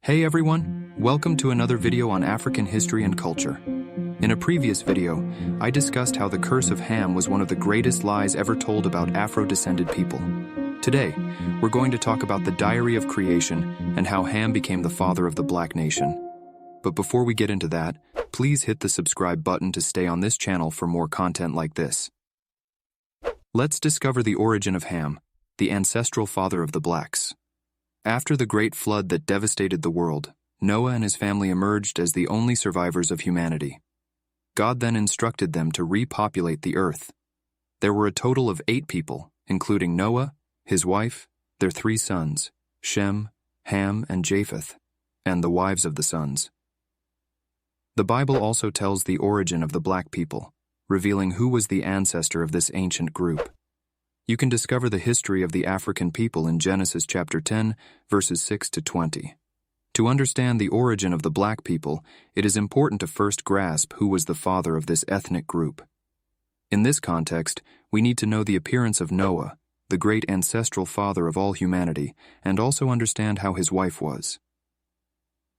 Hey everyone, welcome to another video on African history and culture. In a previous video, I discussed how the curse of Ham was one of the greatest lies ever told about Afro-descended people. Today, we're going to talk about the diary of creation and how Ham became the father of the black nation. But before we get into that, please hit the subscribe button to stay on this channel for more content like this. Let's discover the origin of Ham, the ancestral father of the blacks. After the great flood that devastated the world, Noah and his family emerged as the only survivors of humanity. God then instructed them to repopulate the earth. There were a total of 8 people, including Noah, his wife, their 3 sons, Shem, Ham, and Japheth, and the wives of the sons. The Bible also tells the origin of the black people, revealing who was the ancestor of this ancient group. You can discover the history of the African people in Genesis chapter 10, verses 6 to 20. To understand the origin of the black people, it is important to first grasp who was the father of this ethnic group. In this context, we need to know the appearance of Noah, the great ancestral father of all humanity, and also understand how his wife was.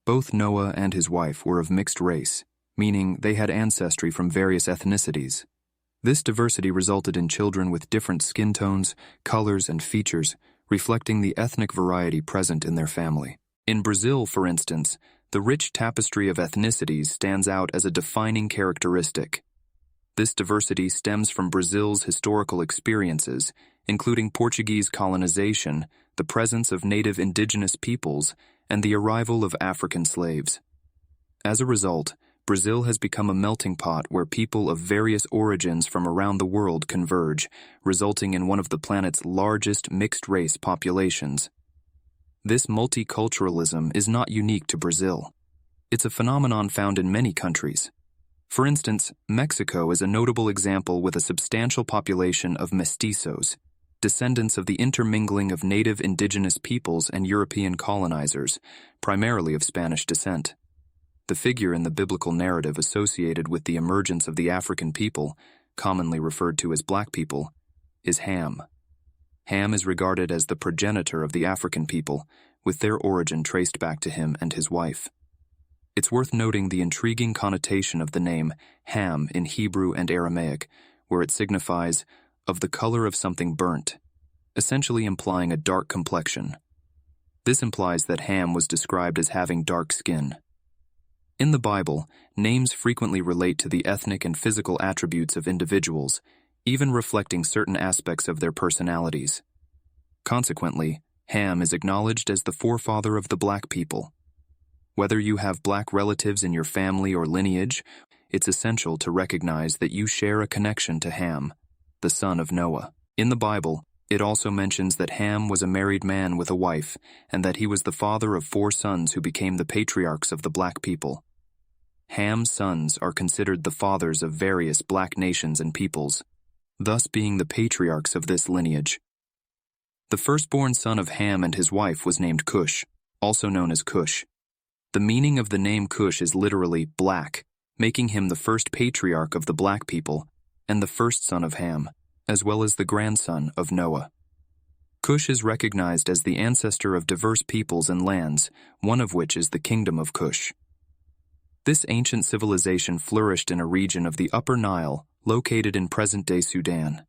Both Noah and his wife were of mixed race, meaning they had ancestry from various ethnicities. This diversity resulted in children with different skin tones, colors, and features, reflecting the ethnic variety present in their family. In Brazil, for instance, the rich tapestry of ethnicities stands out as a defining characteristic. This diversity stems from Brazil's historical experiences, including Portuguese colonization, the presence of native indigenous peoples, and the arrival of African slaves. As a result, Brazil has become a melting pot where people of various origins from around the world converge, resulting in one of the planet's largest mixed-race populations. This multiculturalism is not unique to Brazil. It's a phenomenon found in many countries. For instance, Mexico is a notable example with a substantial population of mestizos, descendants of the intermingling of native indigenous peoples and European colonizers, primarily of Spanish descent. The figure in the biblical narrative associated with the emergence of the African people, commonly referred to as black people, is Ham. Ham is regarded as the progenitor of the African people, with their origin traced back to him and his wife. It's worth noting the intriguing connotation of the name Ham in Hebrew and Aramaic, where it signifies of the color of something burnt, essentially implying a dark complexion. This implies that Ham was described as having dark skin. In the Bible, names frequently relate to the ethnic and physical attributes of individuals, even reflecting certain aspects of their personalities. Consequently, Ham is acknowledged as the forefather of the black people. Whether you have black relatives in your family or lineage, it's essential to recognize that you share a connection to Ham, the son of Noah. In the Bible, it also mentions that Ham was a married man with a wife, and that he was the father of 4 sons who became the patriarchs of the black people. Ham's sons are considered the fathers of various black nations and peoples, thus being the patriarchs of this lineage. The firstborn son of Ham and his wife was named CUSH, also known as CUSH. The meaning of the name CUSH is literally black, making him the first patriarch of the black people and the first son of Ham, as well as the grandson of Noah. CUSH is recognized as the ancestor of diverse peoples and lands, one of which is the Kingdom of CUSH. This ancient civilization flourished in a region of the Upper Nile, located in present-day Sudan.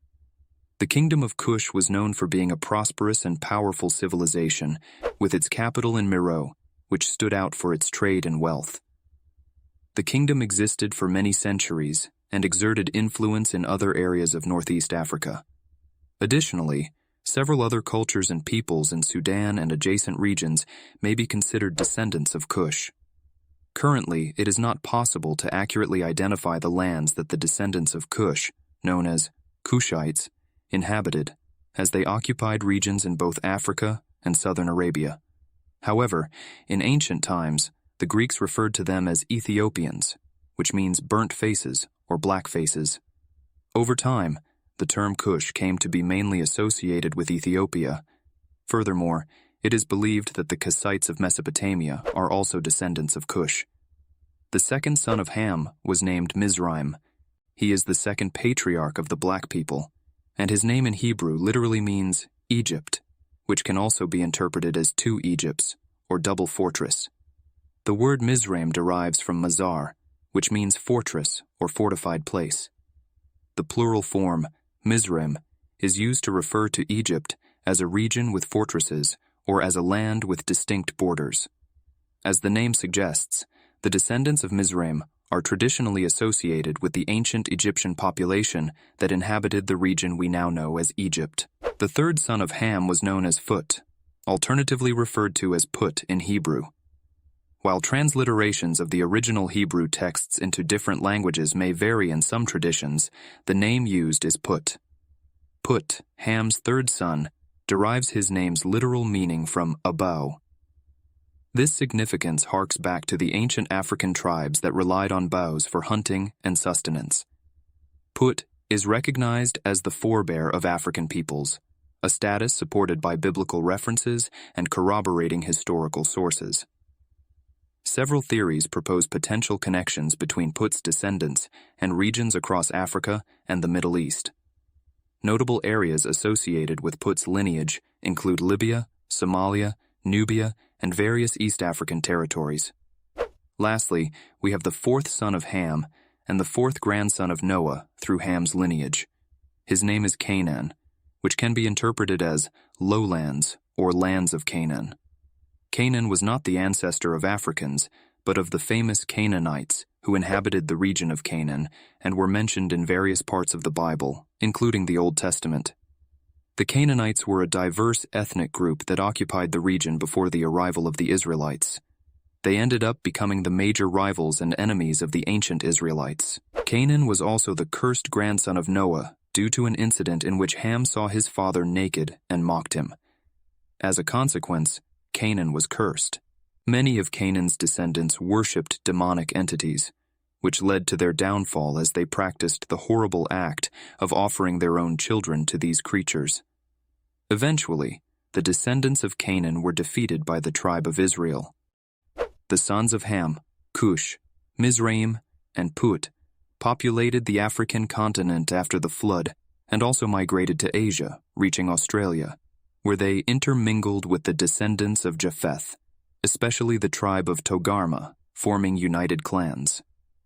The Kingdom of CUSH was known for being a prosperous and powerful civilization, with its capital in Meroe, which stood out for its trade and wealth. The kingdom existed for many centuries and exerted influence in other areas of Northeast Africa. Additionally, several other cultures and peoples in Sudan and adjacent regions may be considered descendants of CUSH. Currently, it is not possible to accurately identify the lands that the descendants of CUSH, known as Cushites, inhabited, as they occupied regions in both Africa and southern Arabia. However, in ancient times, the Greeks referred to them as Ethiopians, which means burnt faces or black faces. Over time, the term CUSH came to be mainly associated with Ethiopia. Furthermore, it is believed that the Cushites of Mesopotamia are also descendants of CUSH. The second son of Ham was named Mizraim. He is the second patriarch of the black people, and his name in Hebrew literally means Egypt, which can also be interpreted as 2 Egypts, or double fortress. The word Mizraim derives from mazar, which means fortress or fortified place. The plural form, Mizraim, is used to refer to Egypt as a region with fortresses or as a land with distinct borders. As the name suggests, the descendants of Mizraim are traditionally associated with the ancient Egyptian population that inhabited the region we now know as Egypt. The third son of Ham was known as Phut, alternatively referred to as Put in Hebrew. While transliterations of the original Hebrew texts into different languages may vary in some traditions, the name used is Put. Put, Ham's third son, derives his name's literal meaning from a bow. This significance harks back to the ancient African tribes that relied on bows for hunting and sustenance. Put is recognized as the forebear of African peoples, a status supported by biblical references and corroborating historical sources. Several theories propose potential connections between Put's descendants and regions across Africa and the Middle East. Notable areas associated with Put's lineage include Libya, Somalia, Nubia, and various East African territories. Lastly, we have the fourth son of Ham and the fourth grandson of Noah through Ham's lineage. His name is Canaan, which can be interpreted as lowlands or lands of Canaan. Canaan was not the ancestor of Africans, but of the famous Canaanites who inhabited the region of Canaan and were mentioned in various parts of the Bible, including the Old Testament. The Canaanites were a diverse ethnic group that occupied the region before the arrival of the Israelites. They ended up becoming the major rivals and enemies of the ancient Israelites. Canaan was also the cursed grandson of Noah due to an incident in which Ham saw his father naked and mocked him. As a consequence, Canaan was cursed. Many of Canaan's descendants worshipped demonic entities, which led to their downfall as they practiced the horrible act of offering their own children to these creatures. Eventually, the descendants of Canaan were defeated by the tribe of Israel. The sons of Ham, CUSH, Mizraim, and Put populated the African continent after the flood and also migrated to Asia, reaching Australia, where they intermingled with the descendants of Japheth, especially the tribe of Togarmah, forming united clans.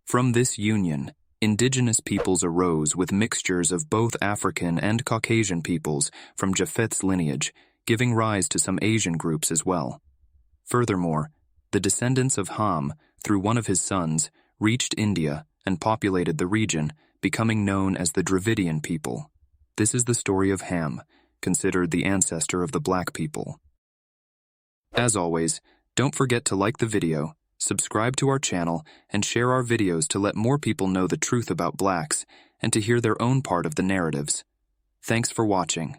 From this union, indigenous peoples arose with mixtures of both African and Caucasian peoples from Japheth's lineage, giving rise to some Asian groups as well. Furthermore, the descendants of Ham, through one of his sons, reached India and populated the region, becoming known as the Dravidian people. This is the story of Ham, considered the ancestor of the black people. As always, don't forget to like the video, subscribe to our channel, and share our videos to let more people know the truth about blacks and to hear their own part of the narratives. Thanks for watching.